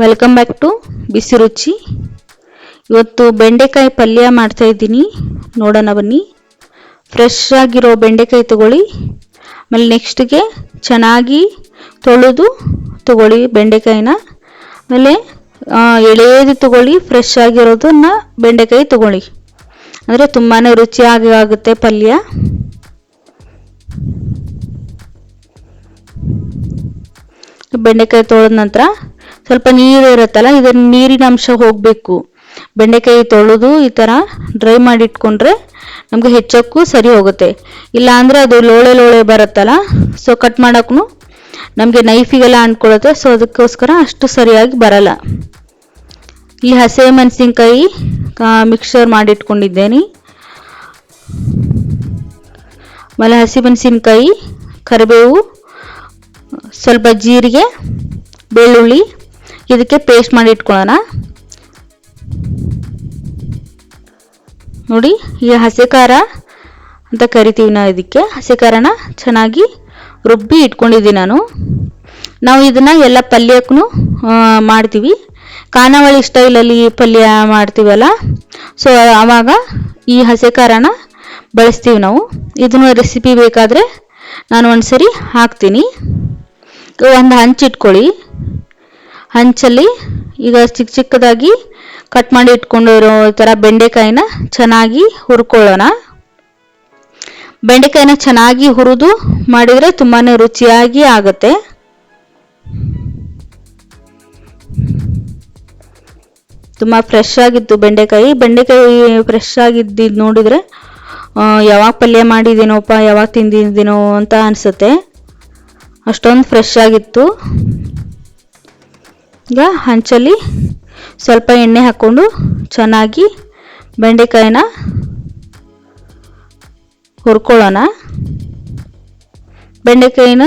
Welcome back to ಬಿಸಿ ರುಚಿ. ಇವತ್ತು ಬೆಂಡೆಕಾಯಿ ಪಲ್ಯ ಮಾಡ್ತಾ ಇದ್ದೀನಿ, ನೋಡೋಣ ಬನ್ನಿ. ಫ್ರೆಶ್ ಆಗಿರೋ ಬೆಂಡೆಕಾಯಿ ತಗೊಳ್ಳಿ. ಆಮೇಲೆ ನೆಕ್ಸ್ಟ್ಗೆ ಚೆನ್ನಾಗಿ ತೊಳೆದು ತಗೊಳ್ಳಿ ಬೆಂಡೆಕಾಯಿನ. ಆಮೇಲೆ ಎಳೆದು ತಗೊಳ್ಳಿ, ಫ್ರೆಶ್ ಆಗಿರೋದನ್ನ ಬೆಂಡೆಕಾಯಿ ತಗೊಳ್ಳಿ, ಅಂದರೆ ತುಂಬಾ ರುಚಿಯಾಗಿ ಆಗುತ್ತೆ ಪಲ್ಯ. ಬೆಂಡೆಕಾಯಿ ತೊಳೆದ ನಂತರ ಸ್ವಲ್ಪ ನೀರು ಇರುತ್ತಲ್ಲ, ಇದನ್ನ ನೀರಿನ ಅಂಶ ಹೋಗಬೇಕು. ಬೆಂಡೆಕಾಯಿ ತೊಳೆದು ಈ ಥರ ಡ್ರೈ ಮಾಡಿ ಇಟ್ಕೊಂಡ್ರೆ ನಮಗೆ ಹೆಚ್ಚಕ್ಕೂ ಸರಿ ಹೋಗುತ್ತೆ. ಇಲ್ಲ ಅಂದರೆ ಅದು ಲೋಳೆ ಲೋಳೆ ಬರುತ್ತಲ್ಲ, ಸೊ ಕಟ್ ಮಾಡೋಕ್ಕೂ ನಮಗೆ ನೈಫಿಗೆಲ್ಲ ಅಂಟ್ಕೊಳ್ಳುತ್ತೆ. ಸೊ ಅದಕ್ಕೋಸ್ಕರ ಅಷ್ಟು ಸರಿಯಾಗಿ ಬರಲ್ಲ. ಇಲ್ಲಿ ಹಸಿ ಮೆಣಸಿನ್ಕಾಯಿ ಮಿಕ್ಸರ್ ಮಾಡಿಟ್ಕೊಂಡಿದ್ದೇನೆ. ಆಮೇಲೆ ಹಸಿ ಮೆಣಸಿನ್ಕಾಯಿ, ಕರಿಬೇವು, ಸ್ವಲ್ಪ ಜೀರಿಗೆ, ಬೆಳ್ಳುಳ್ಳಿ ಇದಕ್ಕೆ ಪೇಸ್ಟ್ ಮಾಡಿ ಇಟ್ಕೊಳ್ಳೋಣ. ನೋಡಿ, ಈ ಹಸಿ ಖಾರ ಅಂತ ಕರಿತೀವಿ ನಾವು ಇದಕ್ಕೆ. ಹಸಿ ಖಾರನ ಚೆನ್ನಾಗಿ ರುಬ್ಬಿ ಇಟ್ಕೊಂಡಿದ್ದೀನಿ ನಾನು. ನಾವು ಇದನ್ನ ಎಲ್ಲ ಪಲ್ಯಕ್ಕೂ ಮಾಡ್ತೀವಿ. ಖಾನಾವಳಿ ಸ್ಟೈಲಲ್ಲಿ ಪಲ್ಯ ಮಾಡ್ತೀವಲ್ಲ, ಸೊ ಆವಾಗ ಈ ಹಸಿ ಖಾರನ ಬಳಸ್ತೀವಿ ನಾವು. ಇದನ್ನು ರೆಸಿಪಿ ಬೇಕಾದರೆ ನಾನು ಒಂದ್ಸರಿ ಹಾಕ್ತೀನಿ. ಒಂದು ಹಂಚಿಟ್ಕೊಳ್ಳಿ. ಹಂಚಲ್ಲಿ ಈಗ ಚಿಕ್ಕ ಚಿಕ್ಕದಾಗಿ ಕಟ್ ಮಾಡಿ ಇಟ್ಕೊಂಡಿರೋ ಈ ಥರ ಬೆಂಡೆಕಾಯಿನ ಚೆನ್ನಾಗಿ ಹುರ್ಕೊಳ್ಳೋಣ. ಬೆಂಡೆಕಾಯಿನ ಚೆನ್ನಾಗಿ ಹುರಿದು ಮಾಡಿದರೆ ತುಂಬಾ ರುಚಿಯಾಗಿ ಆಗುತ್ತೆ. ತುಂಬ ಫ್ರೆಶ್ ಆಗಿತ್ತು ಬೆಂಡೆಕಾಯಿ. ಫ್ರೆಶ್ ಆಗಿದ್ದು ನೋಡಿದರೆ ಯಾವಾಗ ಪಲ್ಯ ಮಾಡಿದ್ದೀನೋಪ್ಪ, ಯಾವಾಗ ತಿಂದಿದ್ದೀನೋ ಅಂತ ಅನಿಸುತ್ತೆ, ಅಷ್ಟೊಂದು ಫ್ರೆಶ್ ಆಗಿತ್ತು. ಈಗ ಹಂಚಲ್ಲಿ ಸ್ವಲ್ಪ ಎಣ್ಣೆ ಹಾಕ್ಕೊಂಡು ಚೆನ್ನಾಗಿ ಬೆಂಡೆಕಾಯಿನ ಹುರ್ಕೊಳ್ಳೋಣ. ಬೆಂಡೆಕಾಯಿನ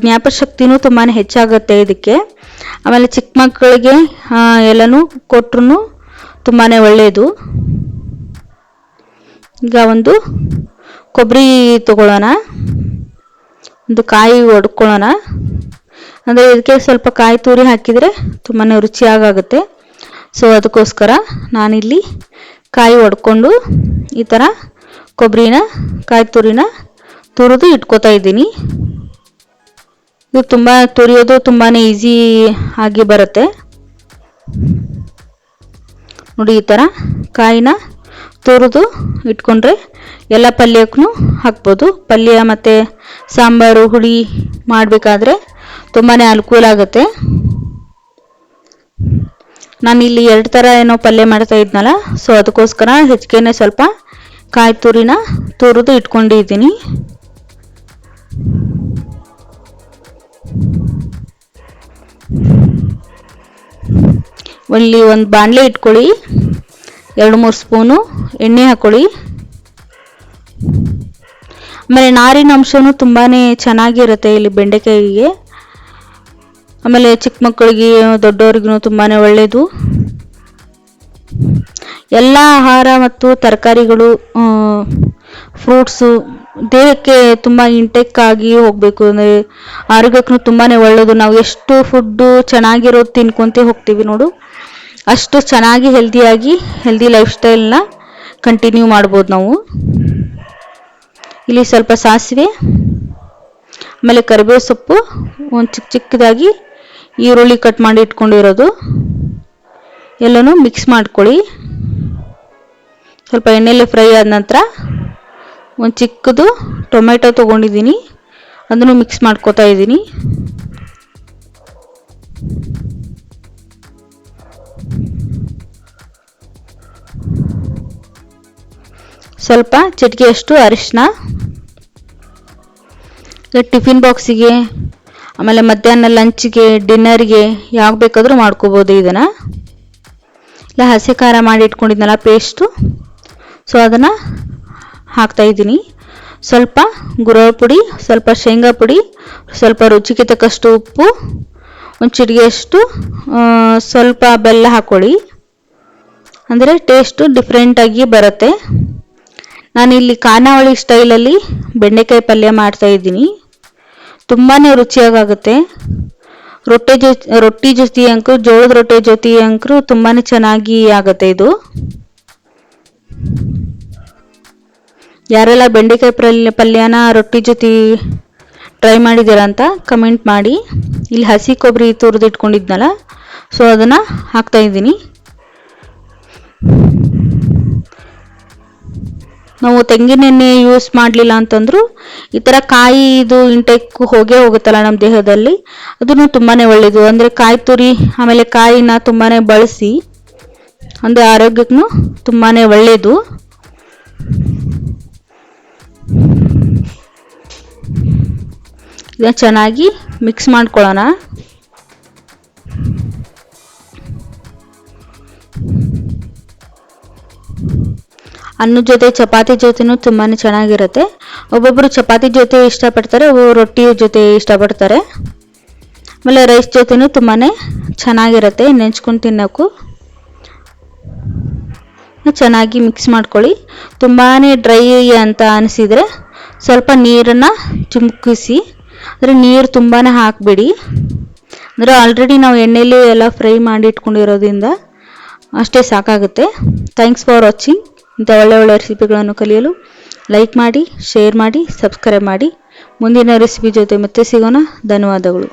ಜ್ಞಾಪಶಕ್ತಿನೂ ತುಂಬಾ ಹೆಚ್ಚಾಗುತ್ತೆ ಇದಕ್ಕೆ. ಆಮೇಲೆ ಚಿಕ್ಕ ಮಕ್ಕಳಿಗೆ ಎಲ್ಲನೂ ಕೊಟ್ಟರು ತುಂಬಾ ಒಳ್ಳೆಯದು. ಈಗ ಒಂದು ಕೊಬ್ಬರಿ ತಗೊಳ್ಳೋಣ, ಒಂದು ಕಾಯಿ ಒಡ್ಕೊಳ್ಳೋಣ. ಅಂದರೆ ಇದಕ್ಕೆ ಸ್ವಲ್ಪ ಕಾಯಿ ತುರಿ ಹಾಕಿದರೆ ತುಂಬಾ ರುಚಿಯಾಗುತ್ತೆ. ಸೊ ಅದಕ್ಕೋಸ್ಕರ ನಾನಿಲ್ಲಿ ಕಾಯಿ ಒಡ್ಕೊಂಡು ಈ ಥರ ಕೊಬ್ಬರಿನ, ಕಾಯಿ ತುರಿನ ತುರಿದು ಇಟ್ಕೋತಾ ಇದ್ದೀನಿ. ಇದು ತುರಿಯೋದು ತುಂಬಾ ಈಸಿ ಆಗಿ ಬರುತ್ತೆ. ನೋಡಿ, ಈ ಥರ ಕಾಯಿನ ತುರಿದು ಇಟ್ಕೊಂಡ್ರೆ ಎಲ್ಲ ಪಲ್ಯಕ್ಕೂ ಹಾಕ್ಬೋದು. ಪಲ್ಯ ಮತ್ತು ಸಾಂಬಾರು, ಹುಳಿ ಮಾಡಬೇಕಾದ್ರೆ ತುಂಬಾ ಅನುಕೂಲ ಆಗುತ್ತೆ. ನಾನಿಲ್ಲಿ 2 ಥರ ಏನೋ ಪಲ್ಯ ಮಾಡ್ತಾ ಇದ್ನಲ್ಲ, ಸೊ ಅದಕ್ಕೋಸ್ಕರ ಹೆಚ್ಚಿಗೆನೇ ಸ್ವಲ್ಪ ಕಾಯಿ ತುರಿನ ತುರಿದು ಇಟ್ಕೊಂಡಿದ್ದೀನಿ. ಇಲ್ಲಿ ಒಂದು ಬಾಣಲೆ ಇಟ್ಕೊಳ್ಳಿ, 2-3 ಸ್ಪೂನು ಎಣ್ಣೆ ಹಾಕ್ಕೊಳ್ಳಿ. ಆಮೇಲೆ ನಾರಿನ ಅಂಶನೂ ತುಂಬಾ ಚೆನ್ನಾಗಿರುತ್ತೆ ಇಲ್ಲಿ ಬೆಂಡೆಕಾಯಿಗೆ. ಆಮೇಲೆ ಚಿಕ್ಕ ಮಕ್ಕಳಿಗೆ, ದೊಡ್ಡವ್ರಿಗೂ ತುಂಬಾ ಒಳ್ಳೆಯದು. ಎಲ್ಲ ಆಹಾರ ಮತ್ತು ತರಕಾರಿಗಳು, ಫ್ರೂಟ್ಸು ದೇಹಕ್ಕೆ ತುಂಬ ಇಂಟೆಕ್ ಆಗಿ ಹೋಗಬೇಕು. ಅಂದರೆ ಆರೋಗ್ಯಕ್ಕೂ ತುಂಬಾ ಒಳ್ಳೆಯದು. ನಾವು ಎಷ್ಟು ಫುಡ್ಡು ಚೆನ್ನಾಗಿರೋದು ತಿನ್ಕೊತ ಹೋಗ್ತೀವಿ ನೋಡು, ಅಷ್ಟು ಚೆನ್ನಾಗಿ ಹೆಲ್ದಿ ಲೈಫ್ ಸ್ಟೈಲ್ನ ಕಂಟಿನ್ಯೂ ಮಾಡ್ಬೋದು ನಾವು. ಇಲ್ಲಿ ಸ್ವಲ್ಪ ಸಾಸಿವೆ, ಆಮೇಲೆ ಕರಿಬೇವು ಸೊಪ್ಪು, ಒಂದು ಚಿಕ್ಕದಾಗಿ ಈರುಳ್ಳಿ ಕಟ್ ಮಾಡಿ ಇಟ್ಕೊಂಡಿರೋದು ಎಲ್ಲನೂ ಮಿಕ್ಸ್ ಮಾಡ್ಕೊಳ್ಳಿ. ಸ್ವಲ್ಪ ಎಣ್ಣೆಯಲ್ಲಿ ಫ್ರೈ ಆದ ನಂತರ ಒಂದು ಚಿಕ್ಕದು ಟೊಮೆಟೊ ತೊಗೊಂಡಿದ್ದೀನಿ, ಅದನ್ನು ಮಿಕ್ಸ್ ಮಾಡ್ಕೋತಾ ಇದ್ದೀನಿ. ಸ್ವಲ್ಪ ಚಿಟಿಕೆಯಷ್ಟು ಅರಿಶಿನ. ಟಿಫಿನ್ ಬಾಕ್ಸಿಗೆ, ಆಮೇಲೆ ಮಧ್ಯಾಹ್ನ ಲಂಚ್ಗೆ, ಡಿನ್ನರ್ಗೆ ಯಾವಾಗ ಬೇಕಾದರೂ ಮಾಡ್ಕೋಬೋದು ಇದನ್ನು. ಇಲ್ಲ ಹಸಿ ಖಾರ ಮಾಡಿ ಇಟ್ಕೊಂಡಿದ್ನಲ್ಲ ಪೇಸ್ಟು, ಸೊ ಅದನ್ನು ಹಾಕ್ತಾಯಿದ್ದೀನಿ. ಸ್ವಲ್ಪ ಗುರೋಳ್ ಪುಡಿ, ಸ್ವಲ್ಪ ಶೇಂಗಾ ಪುಡಿ, ಸ್ವಲ್ಪ ರುಚಿಗೆ ತಕ್ಕಷ್ಟು ಉಪ್ಪು, ಒಂದು ಚಿಟಿಕೆಯಷ್ಟು ಸ್ವಲ್ಪ ಬೆಲ್ಲ ಹಾಕ್ಕೊಳ್ಳಿ, ಅಂದರೆ ಟೇಸ್ಟು ಡಿಫ್ರೆಂಟಾಗಿ ಬರುತ್ತೆ. ನಾನಿಲ್ಲಿ ಖಾನಾವಳಿ ಸ್ಟೈಲಲ್ಲಿ ಬೆಂಡೆಕಾಯಿ ಪಲ್ಯ ಮಾಡ್ತಾಯಿದ್ದೀನಿ. ತುಂಬಾ ರುಚಿಯಾಗುತ್ತೆ. ರೊಟ್ಟಿ ಜೊತೆ ಅಂಕರು, ಜೋಳದ ರೊಟ್ಟಿ ಜೊತೆ ಅಂಕರು ತುಂಬಾ ಚೆನ್ನಾಗಿ ಆಗುತ್ತೆ ಇದು. ಯಾರೆಲ್ಲ ಬೆಂಡೆಕಾಯಿ ಪಲ್ಯನ ರೊಟ್ಟಿ ಜೊತೆ ಟ್ರೈ ಮಾಡಿದ್ದೀರಾ ಅಂತ ಕಮೆಂಟ್ ಮಾಡಿ. ಇಲ್ಲಿ ಹಸಿ ಕೊಬ್ಬರಿ ತುರಿದಿಟ್ಕೊಂಡಿದ್ನಲ್ಲ, ಸೊ ಅದನ್ನು ಹಾಕ್ತಾಯಿದ್ದೀನಿ. ನಾವು ತೆಂಗಿನೆಣ್ಣೆ ಯೂಸ್ ಮಾಡಲಿಲ್ಲ ಅಂತಂದರೂ ಈ ಥರ ಕಾಯಿ ಇದು ಇಂಟೆಕ್ ಹೋಗುತ್ತಲ್ಲ ನಮ್ಮ ದೇಹದಲ್ಲಿ, ಅದನ್ನು ತುಂಬಾ ಒಳ್ಳೆಯದು. ಅಂದರೆ ಕಾಯಿ ತುರಿ ಆಮೇಲೆ ಕಾಯಿನ ತುಂಬಾ ಬಳಸಿ, ಅಂದರೆ ಆರೋಗ್ಯಕ್ಕೂ ತುಂಬಾ ಒಳ್ಳೆಯದು. ಇದನ್ನು ಚೆನ್ನಾಗಿ ಮಿಕ್ಸ್ ಮಾಡ್ಕೊಳ್ಳೋಣ. ಅನ್ನದ ಜೊತೆ ಚಪಾತಿ ಜೊತೆನೂ ತುಂಬಾ ಚೆನ್ನಾಗಿರುತ್ತೆ. ಒಬ್ಬೊಬ್ಬರು ಚಪಾತಿ ಜೊತೆ ಇಷ್ಟಪಡ್ತಾರೆ, ಒಬ್ಬೊಬ್ಬರು ರೊಟ್ಟಿ ಜೊತೆ ಇಷ್ಟಪಡ್ತಾರೆ. ಆಮೇಲೆ ರೈಸ್ ಜೊತೆನೂ ತುಂಬಾ ಚೆನ್ನಾಗಿರುತ್ತೆ ನೆಂಚ್ಕೊಂಡು ತಿನ್ನೋಕ್ಕೂ. ಚೆನ್ನಾಗಿ ಮಿಕ್ಸ್ ಮಾಡ್ಕೊಳ್ಳಿ. ತುಂಬಾ ಡ್ರೈ ಅಂತ ಅನಿಸಿದರೆ ಸ್ವಲ್ಪ ನೀರನ್ನು ಚಿಮುಕಿಸಿ, ಅಂದರೆ ನೀರು ತುಂಬಾ ಹಾಕಬೇಡಿ. ಅಂದರೆ ಆಲ್ರೆಡಿ ನಾವು ಎಣ್ಣೆಯಲ್ಲಿ ಎಲ್ಲ ಫ್ರೈ ಮಾಡಿ ಇಟ್ಕೊಂಡಿರೋದ್ರಿಂದ ಅಷ್ಟೇ ಸಾಕಾಗುತ್ತೆ. Thanks for watching. ಇಂಥ ಒಳ್ಳೆ ರೆಸಿಪಿಗಳನ್ನು ಕಲಿಯಲು ಲೈಕ್ ಮಾಡಿ, ಶೇರ್ ಮಾಡಿ, ಸಬ್ಸ್ಕ್ರೈಬ್ ಮಾಡಿ. ಮುಂದಿನ ರೆಸಿಪಿ ಜೊತೆ ಮತ್ತೆ ಸಿಗೋಣ. ಧನ್ಯವಾದಗಳು.